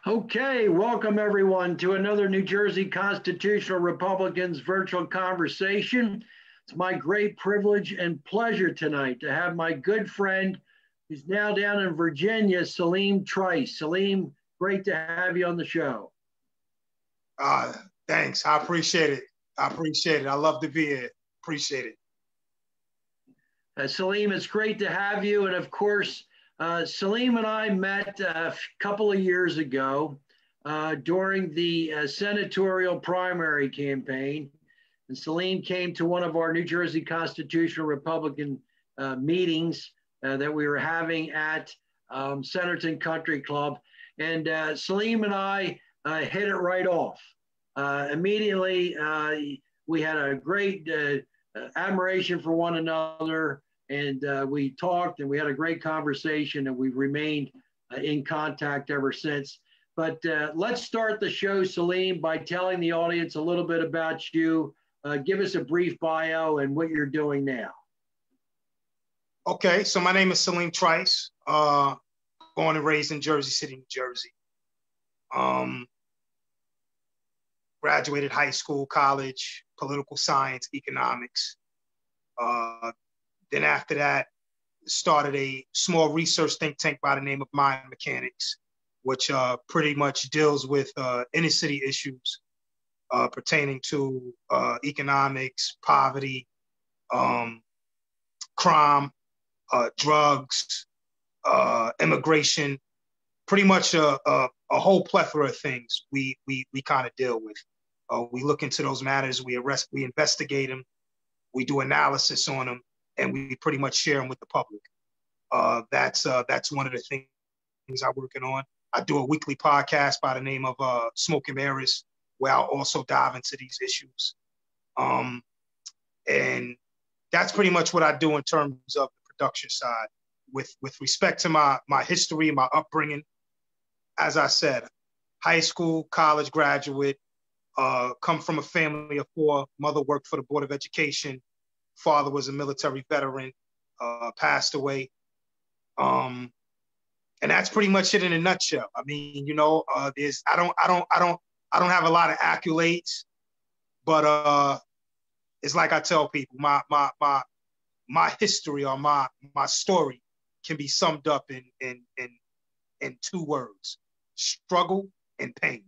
Okay, welcome everyone to another New Jersey Constitutional Republicans virtual conversation. It's my great privilege and pleasure tonight to have my good friend who's now down in Virginia, Saleem Trice. Saleem, great to have you on the show. Thanks. I appreciate it. I love to be here. Appreciate it. Saleem, it's great to have you. And of course, Saleem and I met a couple of years ago during the senatorial primary campaign. And Saleem came to one of our New Jersey Constitutional Republican meetings that we were having at Centerton Country Club. And Saleem and I hit it right off. Immediately, we had a great admiration for one another. And we talked and we had a great conversation, and we've remained in contact ever since. But let's start the show, Saleem, by telling the audience a little bit about you. Give us a brief bio and what you're doing now. Okay, so my name is Saleem Trice, born and raised in Jersey City, New Jersey. Graduated high school, college, political science, economics. Then after that, started a small research think tank by the name of Mind Mechanics, which pretty much deals with inner city issues pertaining to economics, poverty, crime, drugs, immigration, pretty much a whole plethora of things we kind of deal with. We look into those matters, we investigate them, we do analysis on them, and we pretty much share them with the public. That's one of the things I'm working on. I do a weekly podcast by the name of Smoke and Mirrors, where I'll also dive into these issues. And that's pretty much what I do in terms of the production side. With respect to my history, my upbringing, as I said, high school, college graduate, come from a family of four. Mother worked for the Board of Education. Father was a military veteran, passed away. And that's pretty much it in a nutshell. I mean, I don't have a lot of accolades, but it's like I tell people, my history or my story can be summed up in two words: struggle and pain.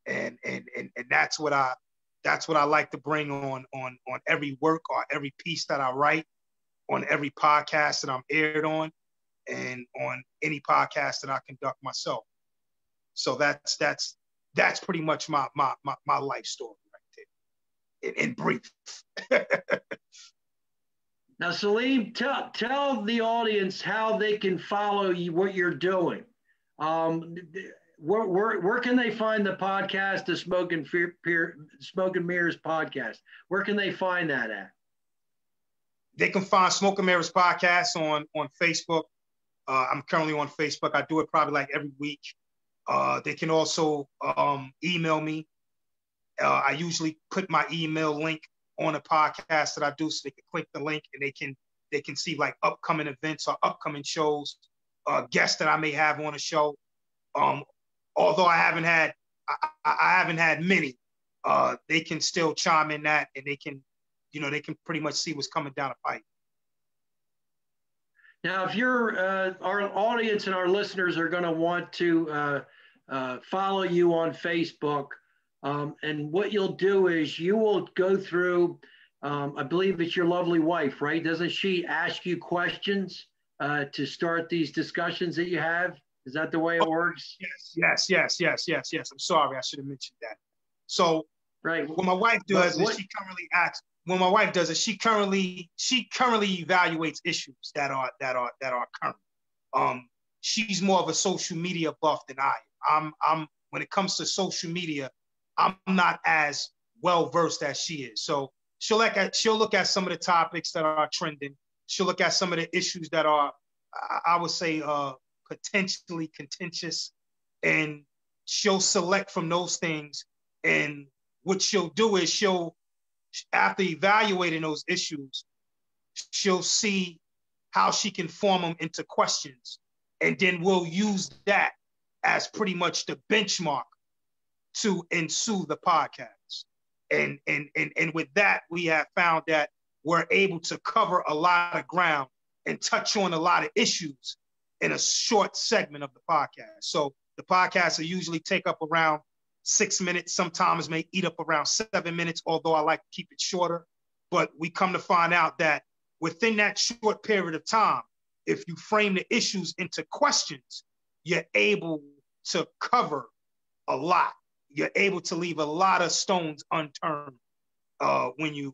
And that's what I like to bring on every work or every piece that I write, on every podcast that I'm aired on, and on any podcast that I conduct myself. So that's pretty much my life story right there, in brief. Now, Saleem, tell the audience how they can follow you, what you're doing. Where can they find the podcast, the Smoke and Mirrors podcast? Where can they find that at? They can find Smoke and Mirrors podcast on Facebook. I'm currently on Facebook. I do it probably like every week. They can also email me. I usually put my email link on a podcast that I do, so they can click the link and they can see like upcoming events or upcoming shows, guests that I may have on a show. Although I haven't had many, they can still chime in that, and they can pretty much see what's coming down the pipe. Now, if our audience and our listeners are going to want to follow you on Facebook, and what you'll do is you will go through, I believe it's your lovely wife, right? Doesn't she ask you questions to start these discussions that you have? Is that the way it works? Yes. I'm sorry, I should have mentioned that. So, right. What my wife does is she currently evaluates issues that are current. She's more of a social media buff than I am. I'm when it comes to social media, I'm not as well versed as she is. So she'll look at some of the topics that are trending. She'll look at some of the issues that are, I would say, potentially contentious, and she'll select from those things. And what she'll do is after evaluating those issues, she'll see how she can form them into questions, and then we'll use that as pretty much the benchmark to ensue the podcast. And with that, we have found that we're able to cover a lot of ground and touch on a lot of issues in a short segment of the podcast. So the podcast will usually take up around 6 minutes, sometimes may eat up around 7 minutes, although I like to keep it shorter. But we come to find out that within that short period of time, if you frame the issues into questions, you're able to cover a lot. You're able to leave a lot of stones unturned when you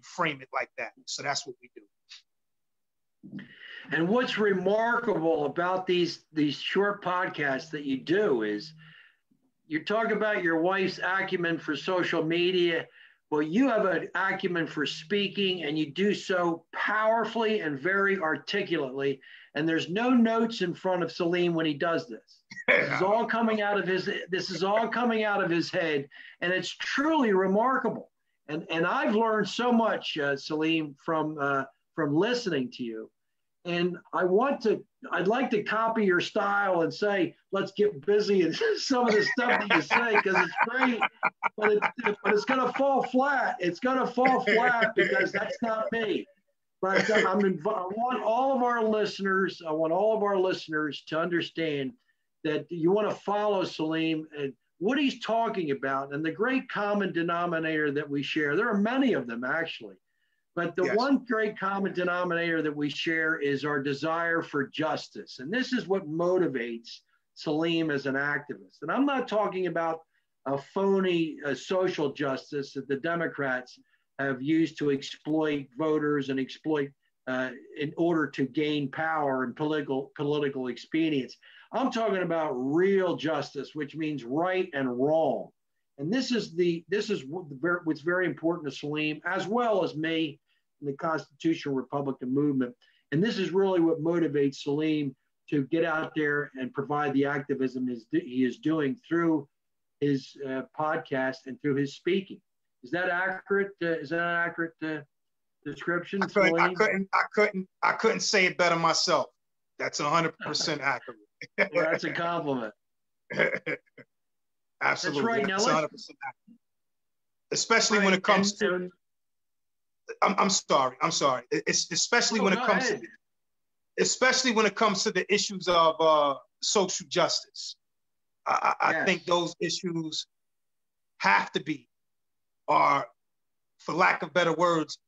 frame it like that. So that's what we do. And what's remarkable about these short podcasts that you do is you talk about your wife's acumen for social media. Well, you have an acumen for speaking, and you do so powerfully and very articulately. And there's no notes in front of Saleem when he does this. This is all coming out of his. This is all coming out of his head, and it's truly remarkable. And I've learned so much, Saleem, from listening to you. And I'd like to copy your style and say, let's get busy and some of the stuff that you say, because it's great, but it's going to fall flat. It's going to fall flat because that's not me. But I want all of our listeners to understand that you want to follow Saleem and what he's talking about and the great common denominator that we share. There are many of them, actually. But the one great common denominator that we share is our desire for justice. And this is what motivates Saleem as an activist. And I'm not talking about a phony social justice that the Democrats have used to exploit voters and exploit in order to gain power and political expedience. I'm talking about real justice, which means right and wrong. And this is what's very important to Saleem, as well as me, in the Constitutional Republican movement. And this is really what motivates Saleem to get out there and provide the activism he is doing through his podcast and through his speaking. Is that accurate? Is that an accurate description? I couldn't say it better myself. That's 100% accurate. Well, that's a compliment. Absolutely. That's right. Now, that's 100% accurate. Especially when it comes to. I'm sorry. It's especially when it comes to the issues of social justice. I think those issues have to be, or for lack of better words,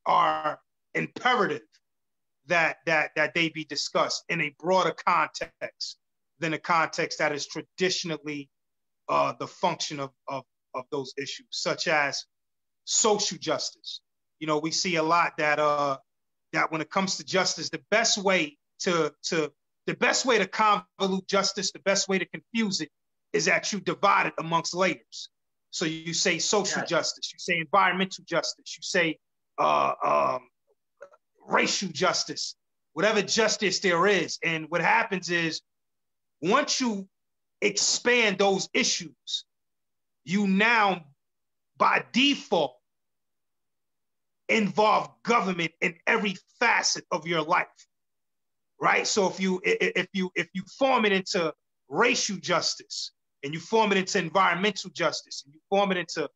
are imperative that they be discussed in a broader context than a context that is traditionally the function of those issues, such as social justice. You know, we see a lot that when it comes to justice, the best way to convolute justice, the best way to confuse it is that you divide it amongst layers. So you say social justice, you say environmental justice, you say racial justice, whatever justice there is. And what happens is once you expand those issues, you now by default involve government in every facet of your life, right? So if you form it into racial justice, and you form it into environmental justice, and you form it into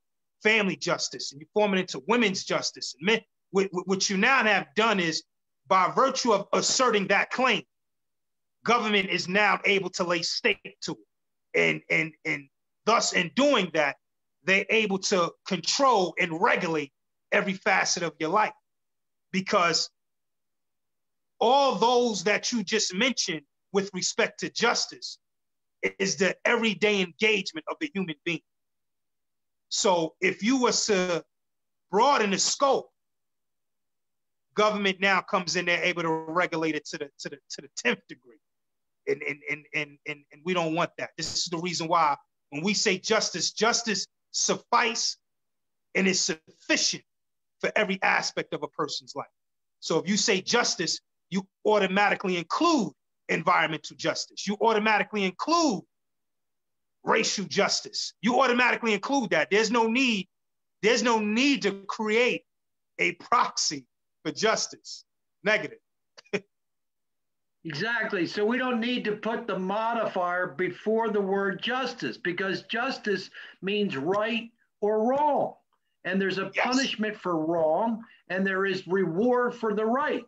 family justice, and you form it into women's justice, and what you now have done is, by virtue of asserting that claim, government is now able to lay stake to it, and thus in doing that, they're able to control and regulate every facet of your life, because all those that you just mentioned with respect to justice is the everyday engagement of the human being. So if you were to broaden the scope, government now comes in there able to regulate it to the 10th degree, and we don't want that. This is the reason why when we say justice suffice and is sufficient for every aspect of a person's life. So if you say justice, you automatically include environmental justice. You automatically include racial justice. You automatically include that. There's no need to create a proxy for justice. Negative. Exactly. So we don't need to put the modifier before the word justice, because justice means right or wrong. And there's a Yes. punishment for wrong, and there is reward for the right.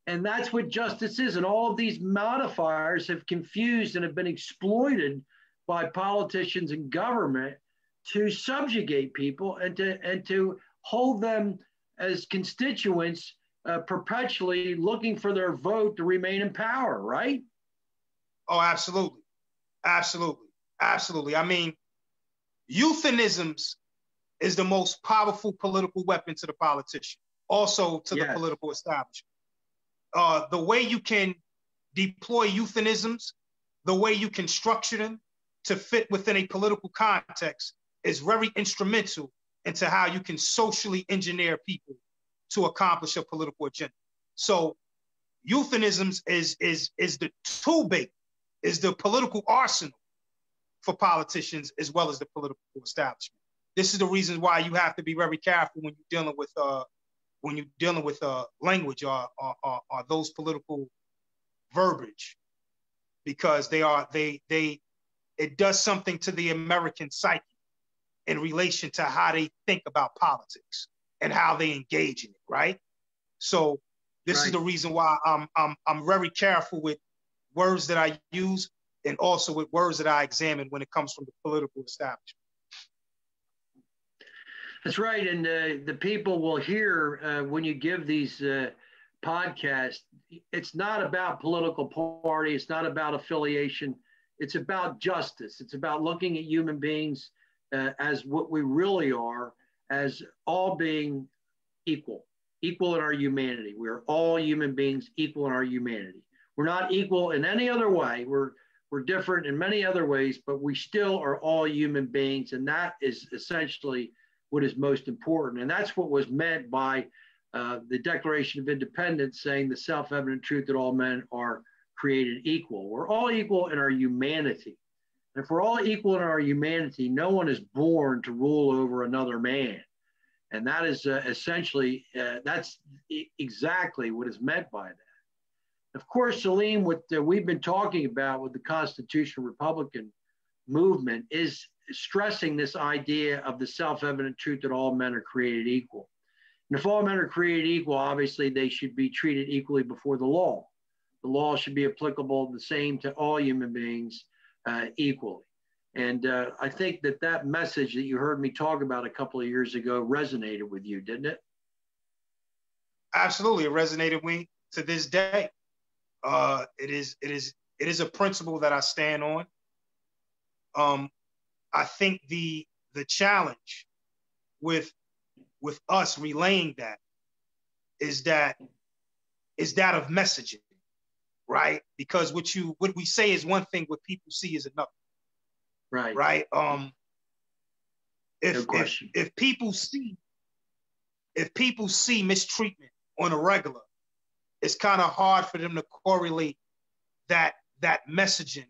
And that's what justice is. And all of these modifiers have confused and have been exploited by politicians and government to subjugate people and to hold them as constituents, perpetually looking for their vote to remain in power, right? Oh, absolutely. Absolutely. Absolutely. I mean, euphemisms is the most powerful political weapon to the politician, also to the Yes. political establishment. The way you can deploy euphemisms, the way you can structure them to fit within a political context is very instrumental into how you can socially engineer people to accomplish a political agenda. So euphemisms is the tool belt, is the political arsenal for politicians as well as the political establishment. This is the reason why you have to be very careful when you're dealing with language or those political verbiage, because it does something to the American psyche in relation to how they think about politics and how they engage in it, right? So this is Right. the reason why I'm very careful with words that I use and also with words that I examine when it comes from the political establishment. That's right. And the people will hear when you give these podcasts, it's not about political party, it's not about affiliation, it's about justice. It's about looking at human beings as what we really are, as all being equal, equal in our humanity. We're all human beings equal in our humanity. We're not equal in any other way. We're different in many other ways, but we still are all human beings. And that is essentially what is most important. And that's what was meant by the Declaration of Independence, saying the self-evident truth that all men are created equal. We're all equal in our humanity. And if we're all equal in our humanity, no one is born to rule over another man. And that is essentially, that's exactly what is meant by that. Of course, Saleem, what we've been talking about with the Constitutional Republican movement is stressing this idea of the self-evident truth that all men are created equal. And if all men are created equal, obviously they should be treated equally before the law. The law should be applicable the same to all human beings equally. And I think that message that you heard me talk about a couple of years ago resonated with you, didn't it? Absolutely, it resonated with me to this day. It is a principle that I stand on. I think the challenge with us relaying that is that of messaging, right? Because what we say is one thing, what people see is another. Right. Right. No question. If people see mistreatment on a regular, it's kind of hard for them to correlate that messaging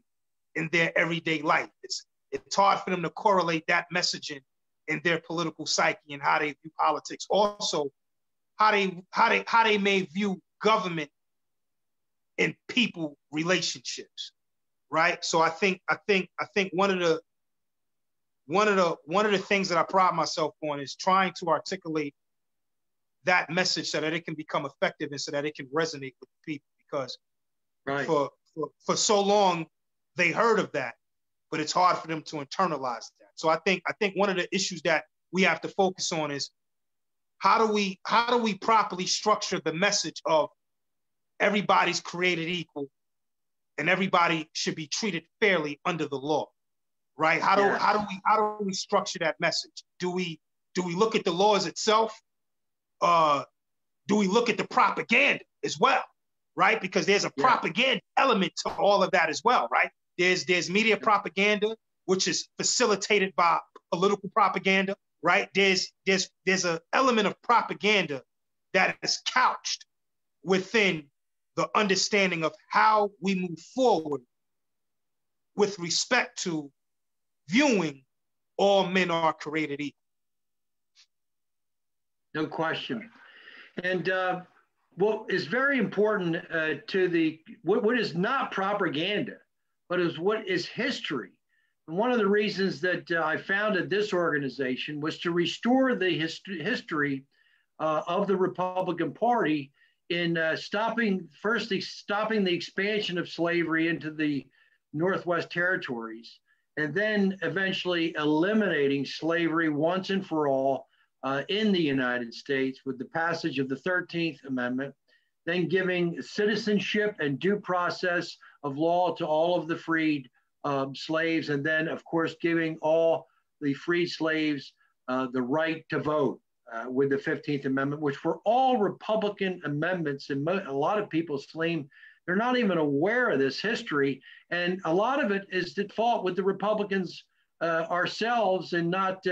in their everyday life. It's hard for them to correlate that messaging in their political psyche and how they view politics. Also, how they may view government and people relationships, right? So I think one of the things that I pride myself on is trying to articulate that message so that it can become effective and so that it can resonate with people, because right. for so long they heard of that, but it's hard for them to internalize that. So I think one of the issues that we have to focus on is how do we properly structure the message of everybody's created equal and everybody should be treated fairly under the law, right? How do we structure that message? Do we look at the laws itself? Do we look at the propaganda as well, right? Because there's a propaganda element to all of that as well, right? There's media propaganda, which is facilitated by political propaganda, right? There's an element of propaganda that is couched within the understanding of how we move forward with respect to viewing all men are created equal. No question. And what is very important to what is not propaganda, but is what is history. And one of the reasons that I founded this organization was to restore the history of the Republican Party in stopping the expansion of slavery into the Northwest Territories, and then eventually eliminating slavery once and for all in the United States with the passage of the 13th Amendment, then giving citizenship and due process of law to all of the freed slaves, and then, of course, giving all the freed slaves the right to vote with the 15th Amendment, which were all Republican amendments. And a lot of people, Saleem, they're not even aware of this history. And a lot of it is at fault with the Republicans ourselves and not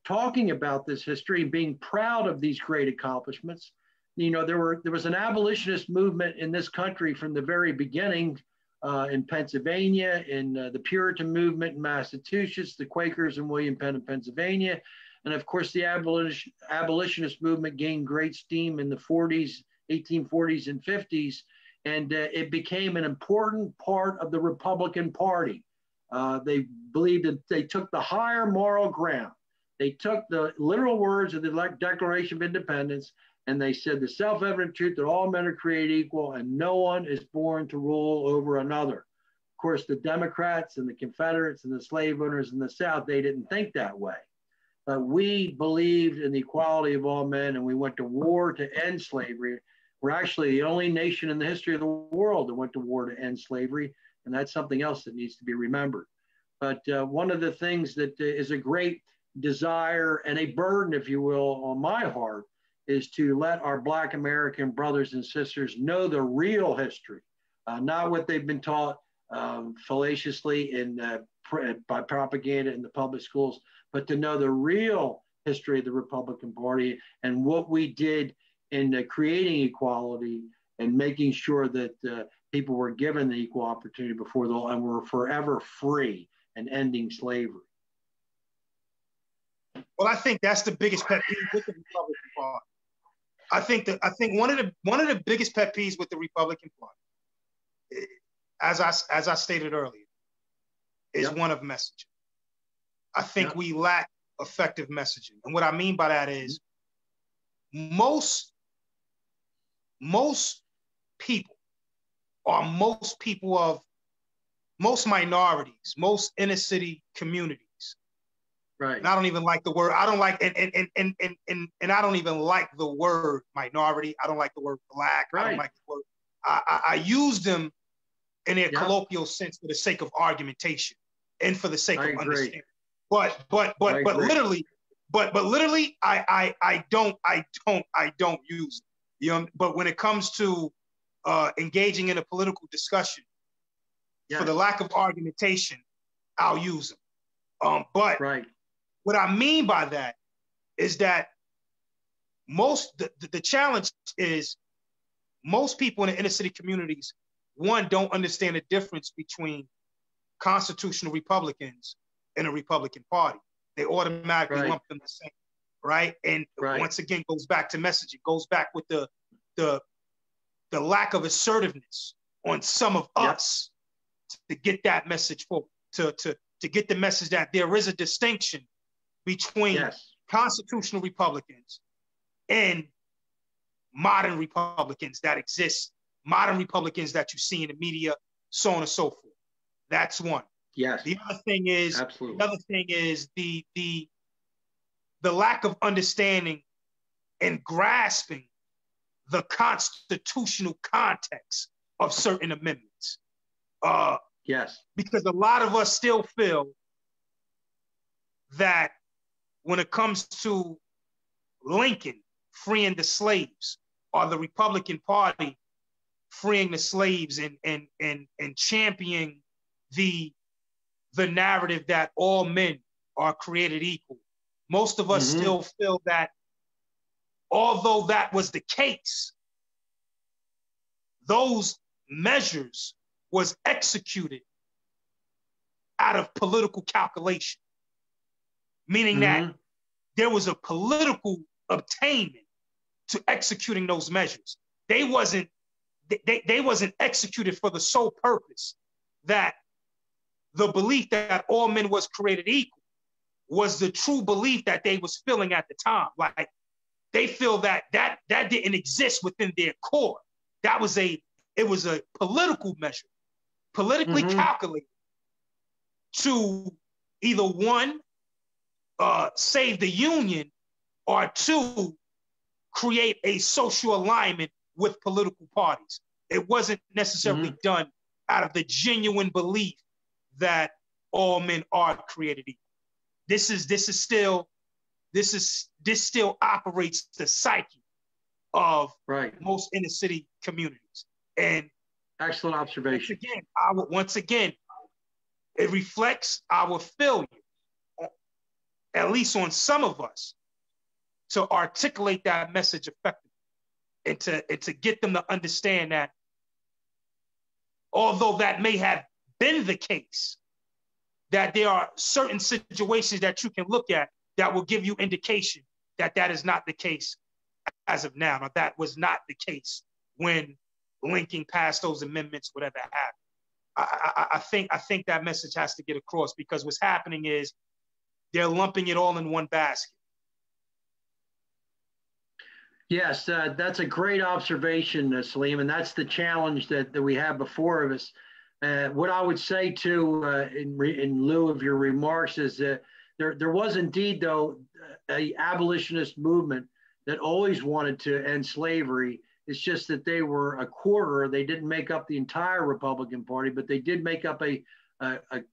talking about this history and being proud of these great accomplishments. You know, there was an abolitionist movement in this country from the very beginning in Pennsylvania, in the Puritan movement in Massachusetts, the Quakers in William Penn in Pennsylvania. And of course, the abolitionist movement gained great steam in the 40s, 1840s and 50s. And it became an important part of the Republican Party. They believed that they took the higher moral ground. They took the literal words of the Declaration of Independence, and they said the self-evident truth that all men are created equal and no one is born to rule over another. Of course, the Democrats and the Confederates and the slave owners in the South, they didn't think that way. But we believed in the equality of all men, and we went to war to end slavery. We're actually the only nation in the history of the world that went to war to end slavery, and that's something else that needs to be remembered. But one of the things that is a great desire and a burden, if you will, on my heart is to let our Black American brothers and sisters know the real history, not what they've been taught fallaciously by propaganda in the public schools, but to know the real history of the Republican Party and what we did in creating equality and making sure that people were given the equal opportunity before the law and were forever free and ending slavery. Well, I think that's the biggest pet peeve with the Republican Party. I think one of the biggest pet peeves with the Republican Party, as I stated earlier, is one of messaging. I think we lack effective messaging, and what I mean by that is most people, or most minorities, most inner city communities. Right. And I don't even like the word. I don't like and I don't even like the word minority. I don't like the word Black. Right. I don't like the word. I use them in their colloquial sense for the sake of argumentation and for the sake of understanding. But literally, I don't use it. You know, but when it comes to engaging in a political discussion, for the lack of argumentation, I'll use them. But what I mean by that is that the challenge is most people in the inner city communities, one, don't understand the difference between constitutional Republicans and a Republican Party. They automatically lump them the same, right? And once again, goes back to messaging, goes back with the lack of assertiveness on some of us to get that message forward, to get the message that there is a distinction between constitutional Republicans and modern Republicans that exist, modern Republicans that you see in the media, so on and so forth. That's one. Yes. The other thing is the lack of understanding and grasping the constitutional context of certain amendments. Because a lot of us still feel that when it comes to Lincoln freeing the slaves, or the Republican Party freeing the slaves and championing the narrative that all men are created equal, most of us still feel that although that was the case, those measures was executed out of political calculation, meaning that there was a political obtainment to executing those measures. They wasn't executed for the sole purpose that the belief that all men was created equal was the true belief that they was feeling at the time. Like they feel that didn't exist within their core. It was a political measure, politically calculated to either one, save the Union, or two, create a social alignment with political parties. It wasn't necessarily done out of the genuine belief that all men are created equal. This still operates the psyche of most inner city communities. And excellent observation. Once again, it reflects our failure, at least on some of us, to articulate that message effectively and to get them to understand that although that may have been the case, that there are certain situations that you can look at that will give you indication that that is not the case as of now, or that was not the case when Lincoln passed those amendments, whatever happened. I think that message has to get across, because what's happening is they're lumping it all in one basket. Yes, that's a great observation, Saleem, and that's the challenge that we have before us. What I would say too, in lieu of your remarks, is that there was indeed, though, a abolitionist movement that always wanted to end slavery. It's just that they were a quarter. They didn't make up the entire Republican Party, but they did make up a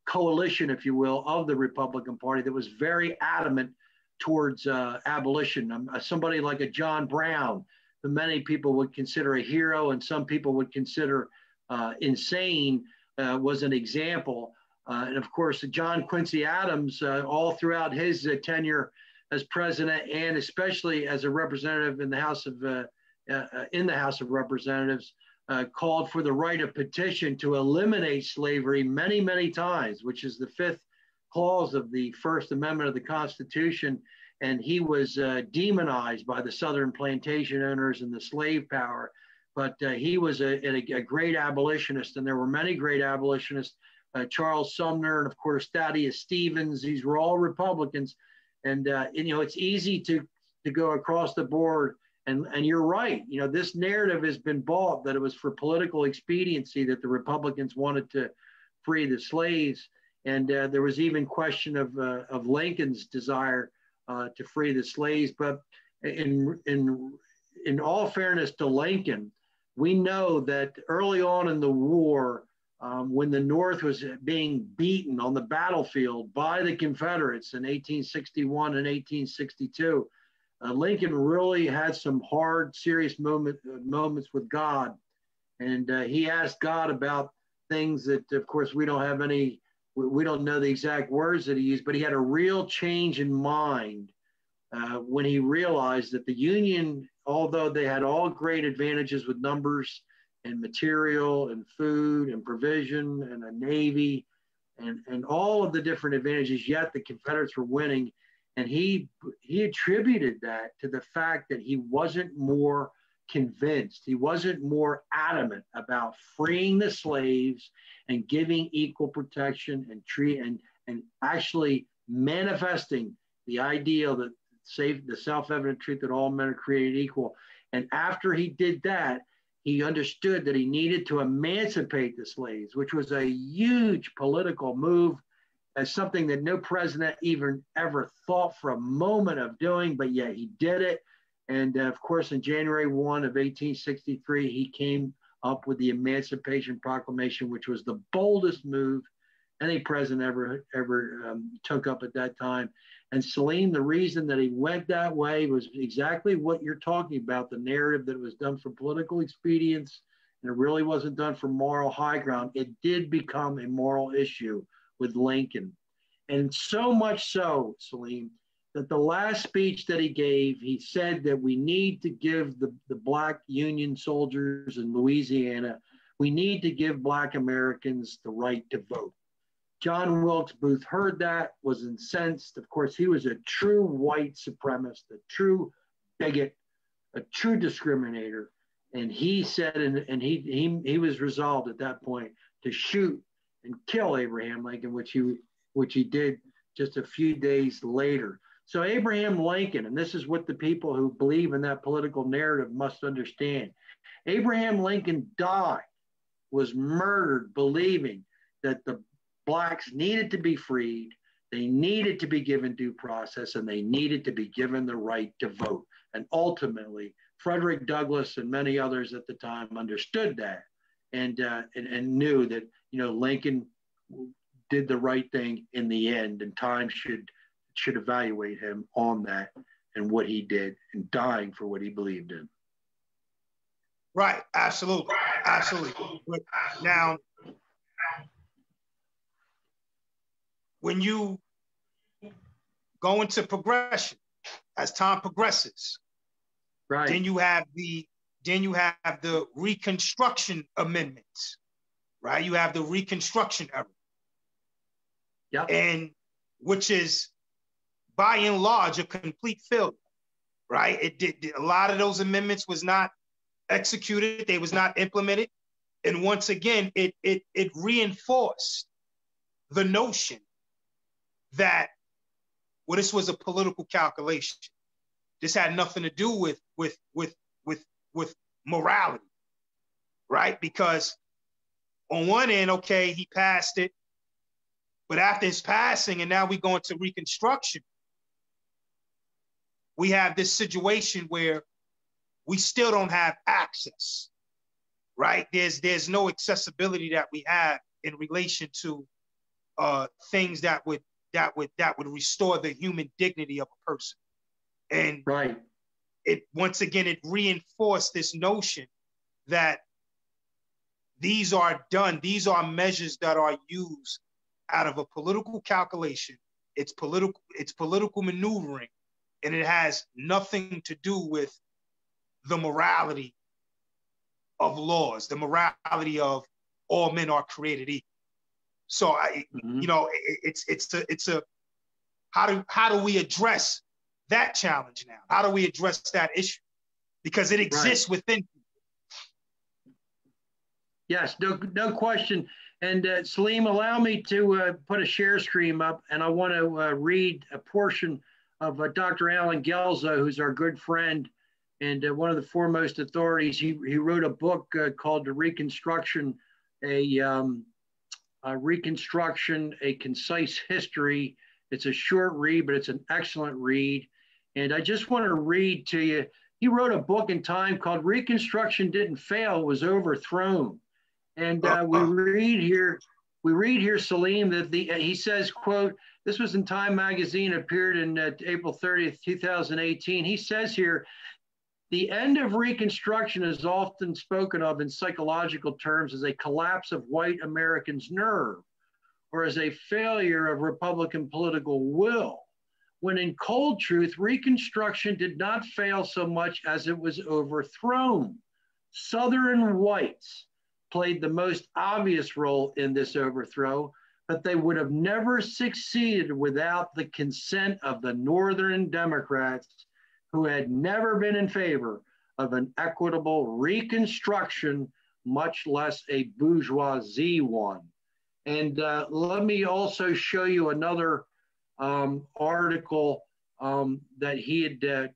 coalition, if you will, of the Republican Party that was very adamant towards abolition. Somebody like a John Brown, who many people would consider a hero and some people would consider insane, was an example. And of course, John Quincy Adams, all throughout his tenure as president, and especially as a representative in the House of Representatives, called for the right of petition to eliminate slavery many, many times, which is the fifth clause of the First Amendment of the Constitution. And he was demonized by the Southern plantation owners and the slave power. But he was a great abolitionist, and there were many great abolitionists, Charles Sumner, and of course, Thaddeus Stevens. These were all Republicans. And it's easy to go across the board. And you're right. This narrative has been bought that it was for political expediency that the Republicans wanted to free the slaves. And there was even question of Lincoln's desire to free the slaves. But in all fairness to Lincoln, we know that early on in the war, when the North was being beaten on the battlefield by the Confederates in 1861 and 1862, Lincoln really had some hard, serious moments with God. And he asked God about things that, of course, we don't know the exact words that he used, but he had a real change in mind when he realized that the Union, although they had all great advantages with numbers and material and food and provision and a Navy and all of the different advantages, yet the Confederates were winning. And he attributed that to the fact that he wasn't more convinced, he wasn't more adamant about freeing the slaves and giving equal protection and actually manifesting the ideal that the self-evident truth that all men are created equal. And after he did that, he understood that he needed to emancipate the slaves, which was a huge political move, as something that no president even ever thought for a moment of doing, but yet he did it. And of course, in January 1 of 1863, he came up with the Emancipation Proclamation, which was the boldest move any president ever took up at that time. And Saleem, the reason that he went that way was exactly what you're talking about, the narrative that it was done for political expedience, and it really wasn't done for moral high ground. It did become a moral issue with Lincoln. And so much so, Saleem, that the last speech that he gave, he said that we need to give the Black Union soldiers in Louisiana, we need to give Black Americans the right to vote. John Wilkes Booth heard that, was incensed. Of course, he was a true white supremacist, a true bigot, a true discriminator. And he said, and he was resolved at that point to shoot and kill Abraham Lincoln, which he did just a few days later. So Abraham Lincoln, and this is what the people who believe in that political narrative must understand. Abraham Lincoln died, was murdered, believing that the blacks needed to be freed, they needed to be given due process, and they needed to be given the right to vote. And ultimately, Frederick Douglass and many others at the time understood that and knew that, you know, Lincoln did the right thing in the end, and time should evaluate him on that and what he did and dying for what he believed in. Right, absolutely, absolutely. But now, when you go into progression, as time progresses, right, then you have the Reconstruction Amendments, right? You have the Reconstruction era, and which is by and large a complete failure, right? It did a lot of those amendments was not executed, they was not implemented, and once again, it reinforced the notion that, well, this was a political calculation. This had nothing to do with morality, right? Because on one end, okay, he passed it, but after his passing, and now we go into Reconstruction, we have this situation where we still don't have access, right? There's no accessibility that we have in relation to things that would restore the human dignity of a person. And right, it once again, it reinforced this notion that these are measures that are used out of a political calculation. It's political maneuvering, and it has nothing to do with the morality of laws, the morality of all men are created equal. So you know, it's a how do we address that challenge now? How do we address that issue? Because it exists within people. Yes, no question. And Saleem, allow me to put a share screen up, and I want to read a portion of Dr. Alan Gelzo, who's our good friend and one of the foremost authorities. He wrote a book called The Reconstruction, Reconstruction, A Concise History. It's a short read, but it's an excellent read. And I just want to read to you. He wrote a book in time called Reconstruction Didn't Fail, It Was Overthrown. And we read here, Saleem, that he says, quote, this was in Time magazine, appeared in April 30th, 2018. He says here, the end of Reconstruction is often spoken of in psychological terms as a collapse of white Americans' nerve, or as a failure of Republican political will, when in cold truth, Reconstruction did not fail so much as it was overthrown. Southern whites played the most obvious role in this overthrow, but they would have never succeeded without the consent of the Northern Democrats, who had never been in favor of an equitable Reconstruction, much less a bourgeoisie one. And let me also show you another article that he had.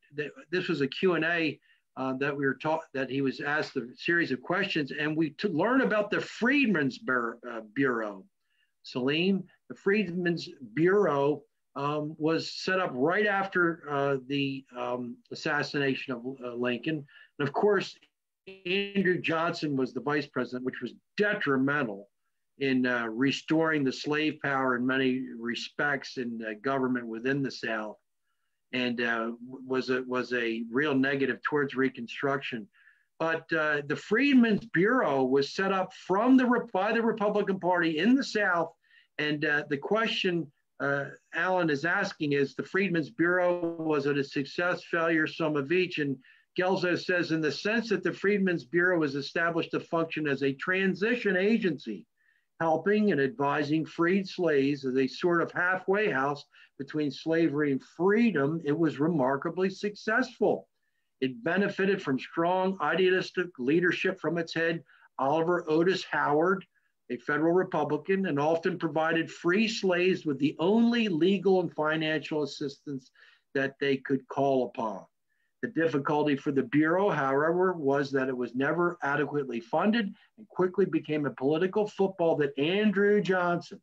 This was a Q&A that we were taught, that he was asked a series of questions, and we learn about the Freedmen's Bureau. Saleem, the Freedmen's Bureau was set up right after the assassination of Lincoln. And of course, Andrew Johnson was the vice president, which was detrimental in restoring the slave power in many respects in government within the South, and was a real negative towards Reconstruction. But the Freedmen's Bureau was set up by the Republican Party in the South, and the question Alan is asking is, the Freedmen's Bureau, was it a success, failure, some of each? And Gelzo says, in the sense that the Freedmen's Bureau was established to function as a transition agency, helping and advising freed slaves as a sort of halfway house between slavery and freedom, it was remarkably successful. It benefited from strong idealistic leadership from its head, Oliver Otis Howard, a federal Republican, and often provided free slaves with the only legal and financial assistance that they could call upon. The difficulty for the Bureau, however, was that it was never adequately funded and quickly became a political football that Andrew Johnson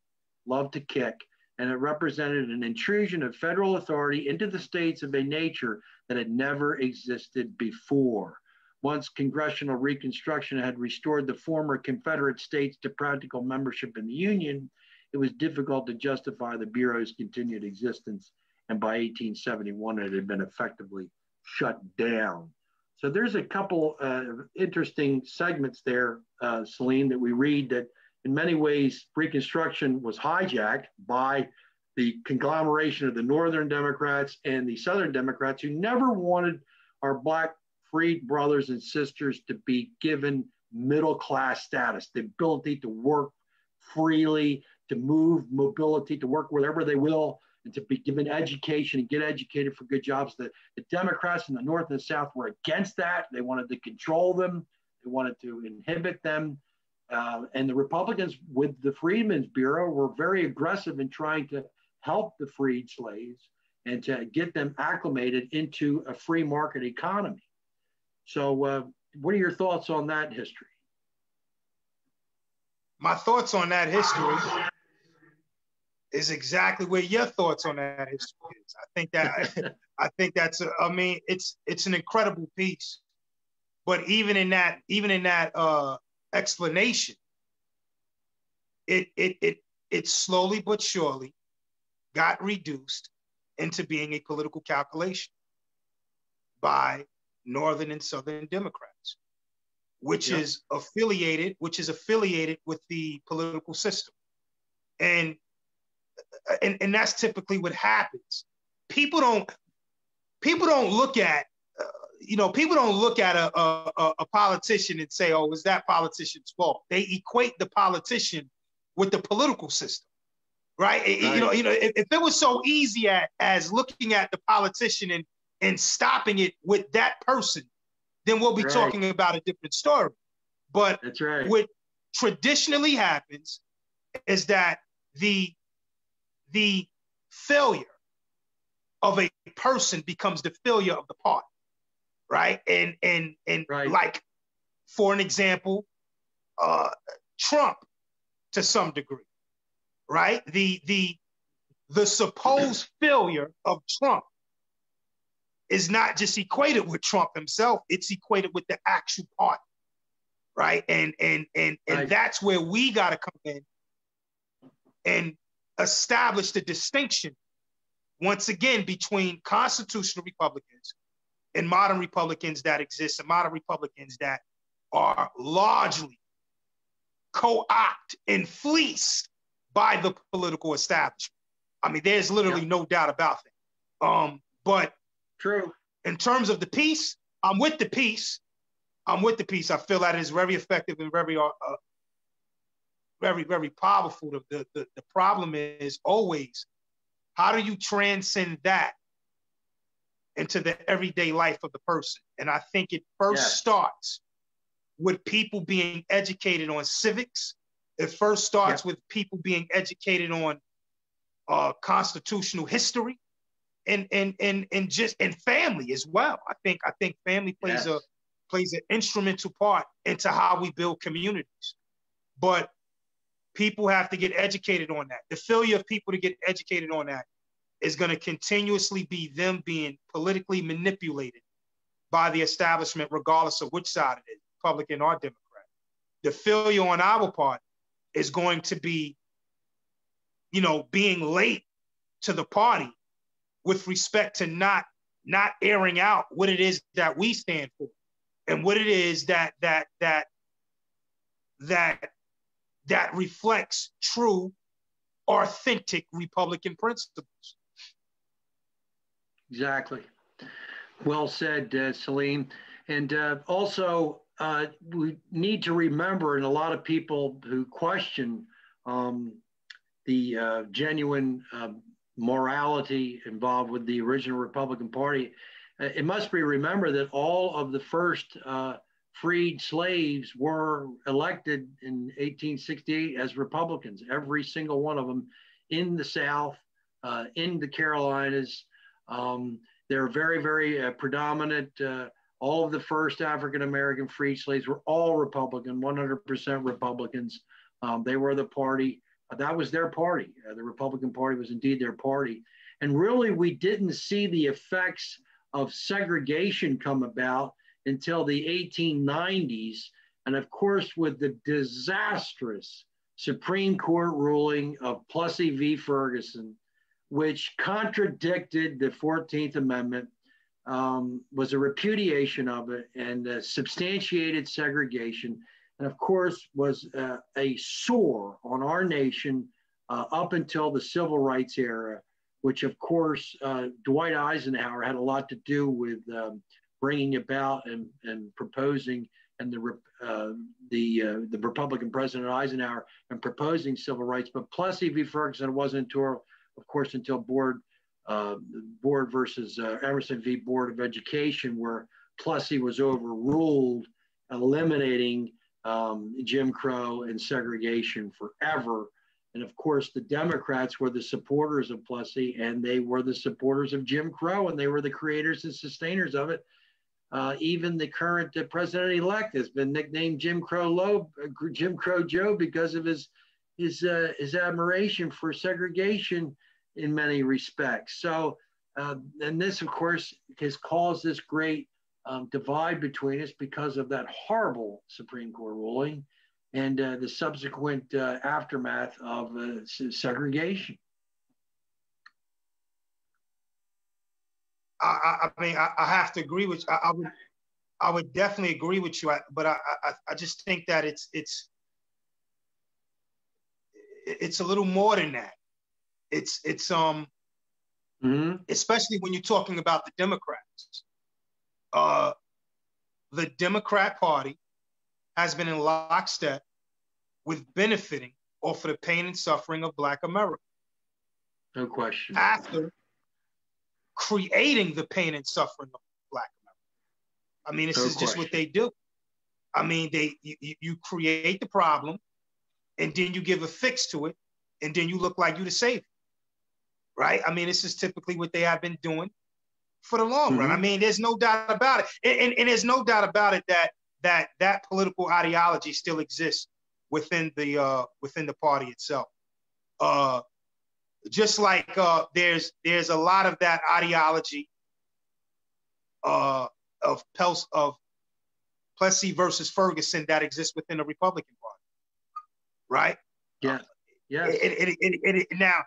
loved to kick, and it represented an intrusion of federal authority into the states of a nature that had never existed before. Once congressional reconstruction had restored the former Confederate states to practical membership in the Union, it was difficult to justify the Bureau's continued existence, and by 1871 it had been effectively shut down. So there's a couple interesting segments there, Saleem, that we read that in many ways Reconstruction was hijacked by the conglomeration of the Northern Democrats and the Southern Democrats who never wanted our Black freed brothers and sisters to be given middle-class status, the ability to work freely, to move, mobility, to work wherever they will, and to be given education and get educated for good jobs. The Democrats in the North and the South were against that. They wanted to control them. They wanted to inhibit them. And the Republicans with the Freedmen's Bureau were very aggressive in trying to help the freed slaves and to get them acclimated into a free market economy. So what are your thoughts on that history? My thoughts on that history is exactly where your thoughts on that history is. I think that's it's an incredible piece. But even in that explanation, it slowly but surely got reduced into being a political calculation by Northern and Southern Democrats, which is affiliated with the political system. And that's typically what happens. People don't look at a politician and say, oh, it's that politician's fault. They equate the politician with the political system, right? If it was so easy as looking at the politician and stopping it with that person, then we'll be talking about a different story. But what traditionally happens is that the failure of a person becomes the failure of the party, right? And like, for an example, Trump to some degree, right? The supposed failure of Trump is not just equated with Trump himself, it's equated with the actual party, right? And that's where we got to come in and establish the distinction, once again, between constitutional Republicans and modern Republicans that exist, and modern Republicans that are largely co-opted and fleeced by the political establishment. I mean, there's literally no doubt about that. But true. In terms of the piece, I'm with the piece. I feel that is very effective and very, very powerful. The problem is always, how do you transcend that into the everyday life of the person? And I think it first starts with people being educated on civics. It first starts with people being educated on constitutional history. And family as well. I think family plays an instrumental part into how we build communities. But people have to get educated on that. The failure of people to get educated on that is going to continuously be them being politically manipulated by the establishment, regardless of which side it is, Republican or Democrat. The failure on our part is going to be, being late to the party with respect to not airing out what it is that we stand for and what it is that reflects true, authentic Republican principles. Exactly. Well said, Saleem. And also, we need to remember, and a lot of people who question the genuine morality involved with the original Republican Party, it must be remembered that all of the first freed slaves were elected in 1868 as Republicans, every single one of them in the South, in the Carolinas. They're very, very predominant. All of the first African-American freed slaves were all Republican, 100% Republicans. They were the party. That was their party. The Republican Party was indeed their party. And really, we didn't see the effects of segregation come about until the 1890s. And of course, with the disastrous Supreme Court ruling of Plessy v. Ferguson, which contradicted the 14th Amendment, was a repudiation of it and substantiated segregation. And of course, was a sore on our nation up until the Civil Rights era, which of course, Dwight Eisenhower had a lot to do with bringing about and proposing, and the Republican President Eisenhower and proposing civil rights. But Plessy v. Ferguson wasn't until, of course, until Board versus Emerson v. Board of Education, where Plessy was overruled, eliminating Jim Crow and segregation forever. And of course, the Democrats were the supporters of Plessy, and they were the supporters of Jim Crow, and they were the creators and sustainers of it. Even the current president-elect has been nicknamed Jim Crow Joe, because of his admiration for segregation in many respects. So, and this, of course, has caused this great divide between us because of that horrible Supreme Court ruling and the subsequent aftermath of segregation. I mean, I have to agree with you. I would definitely agree with you, but I just think that it's a little more than that. It's especially when you're talking about the Democrats. The Democrat Party has been in lockstep with benefiting off of the pain and suffering of Black America. No question. After creating the pain and suffering of Black America. I mean, this is just what they do. I mean, you create the problem, and then you give a fix to it, and then you look like you the savior, right? I mean, this is typically what they have been doing for the long run. I mean, there's no doubt about it, and there's no doubt about it that political ideology still exists within the party itself. Just like there's a lot of that ideology of Plessy versus Ferguson that exists within the Republican Party, right? Yeah. Yeah. Now,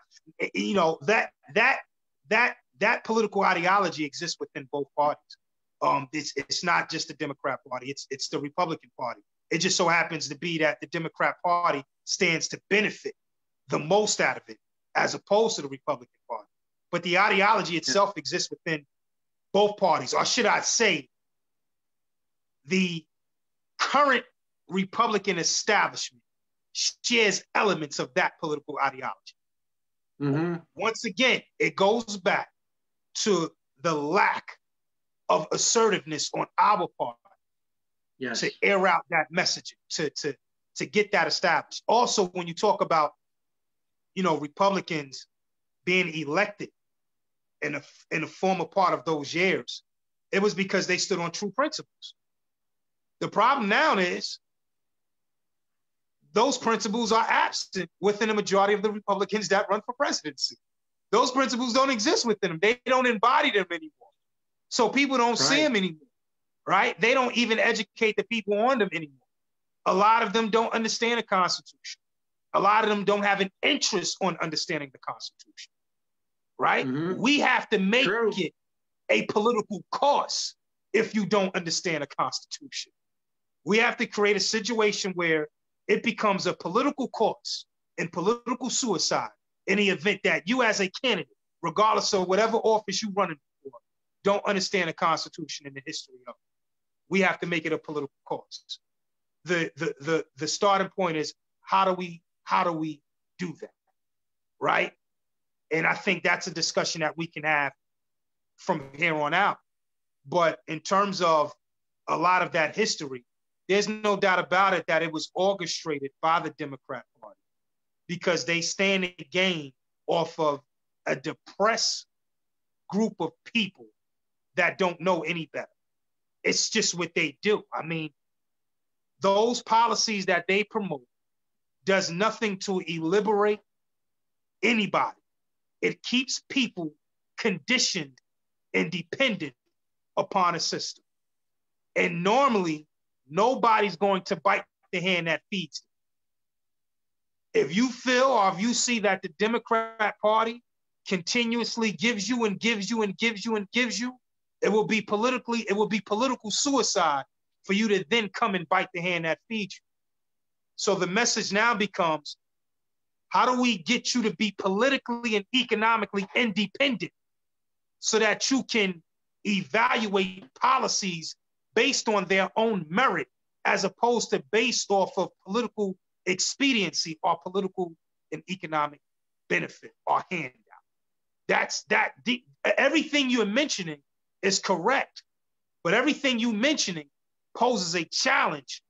you know, that political ideology exists within both parties. It's not just the Democrat Party; it's the Republican Party. It just so happens to be that the Democrat Party stands to benefit the most out of it, as opposed to the Republican Party. But the ideology itself exists within both parties, or should I say, the current Republican establishment shares elements of that political ideology. Once again, it goes back to the lack of assertiveness on our part to air out that message, to get that established. Also, when you talk about, you know, Republicans being elected in a former part of those years, it was because they stood on true principles. The problem now is those principles are absent within the majority of the Republicans that run for presidency. Those principles don't exist within them. They don't embody them anymore. So people don't see them anymore, right? They don't even educate the people on them anymore. A lot of them don't understand the Constitution. A lot of them don't have an interest on understanding the Constitution, right? We have to make it a political cause if you don't understand a Constitution. We have to create a situation where it becomes a political cause and political suicide in the event that you as a candidate, regardless of whatever office you're running for, don't understand the Constitution and the history of it. We have to make it a political cause. The starting point is how do we do that, right? And I think that's a discussion that we can have from here on out. But in terms of a lot of that history, there's no doubt about it that it was orchestrated by the Democrat Party because they stand to gain off of a depressed group of people that don't know any better. It's just what they do. I mean, those policies that they promote does nothing to liberate anybody. It keeps people conditioned and dependent upon a system. And normally, nobody's going to bite the hand that feeds them. If you feel or if you see that the Democrat Party continuously gives you and gives you and gives you and gives you, it will be political suicide for you to then come and bite the hand that feeds you. So the message now becomes, how do we get you to be politically and economically independent so that you can evaluate policies based on their own merit as opposed to based off of political expediency or political and economic benefit or handout? Everything you're mentioning is correct, but everything you're mentioning poses a challenge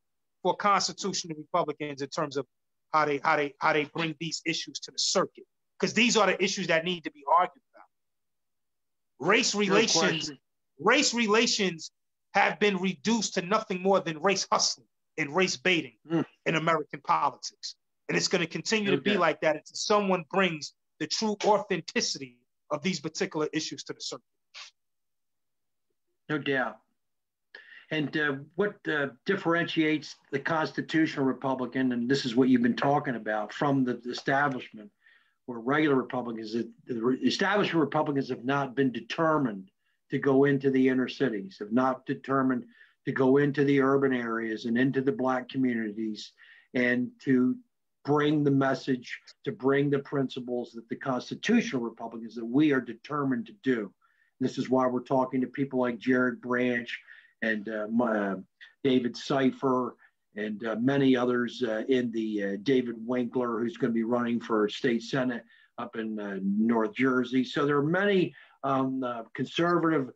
for constitutional Republicans in terms of how they bring these issues to the circuit, because these are the issues that need to be argued about. Race relations have been reduced to nothing more than race hustling and race baiting in American politics. And it's going to continue to be like that until someone brings the true authenticity of these particular issues to the circuit. No doubt. And what differentiates the constitutional Republican, and this is what you've been talking about, from the establishment, where regular Republicans, the establishment Republicans have not been determined to go into the inner cities, have not determined to go into the urban areas and into the Black communities and to bring the message, to bring the principles that the constitutional Republicans, that we are determined to do. This is why we're talking to people like Jared Branch and David Cipher and many others in the David Winkler, who's going to be running for state Senate up in North Jersey. So there are many conservative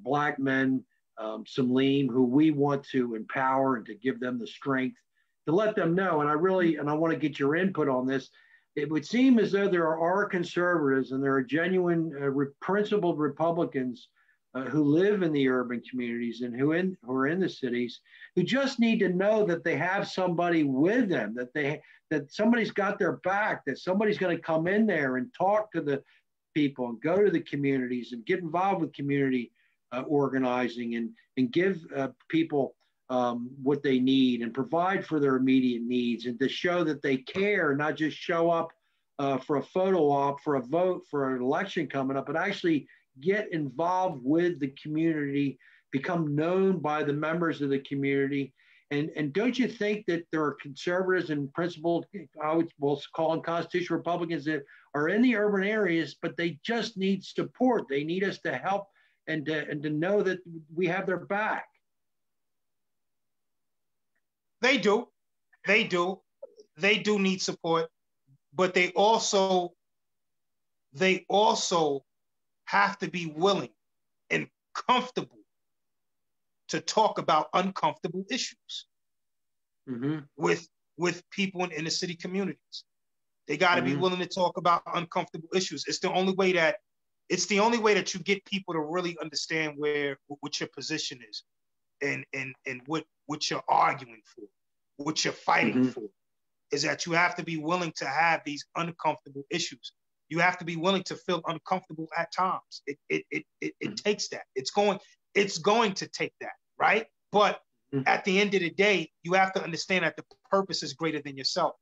Black men, Saleem, who we want to empower and to give them the strength to let them know. And I want to get your input on this. It would seem as though there are conservatives and there are genuine principled Republicans who live in the urban communities and who are in the cities, who just need to know that they have somebody with them, that somebody's got their back, that somebody's going to come in there and talk to the people and go to the communities and get involved with community organizing and give people what they need and provide for their immediate needs, and to show that they care, not just show up for a photo op, for a vote, for an election coming up, but actually get involved with the community, become known by the members of the community. And don't you think that there are conservatives and principled, we'll call them constitutional Republicans, that are in the urban areas, but they just need support. They need us to help and to know that we have their back. They do need support, but they also have to be willing and comfortable to talk about uncomfortable issues with people in inner city communities. They got to be willing to talk about uncomfortable issues. It's the only way that you get people to really understand what your position is and what you're arguing for, what you're fighting for, is that you have to be willing to have these uncomfortable issues. You have to be willing to feel uncomfortable at times. It takes that. It's going to take that, right? But at the end of the day, you have to understand that the purpose is greater than yourself,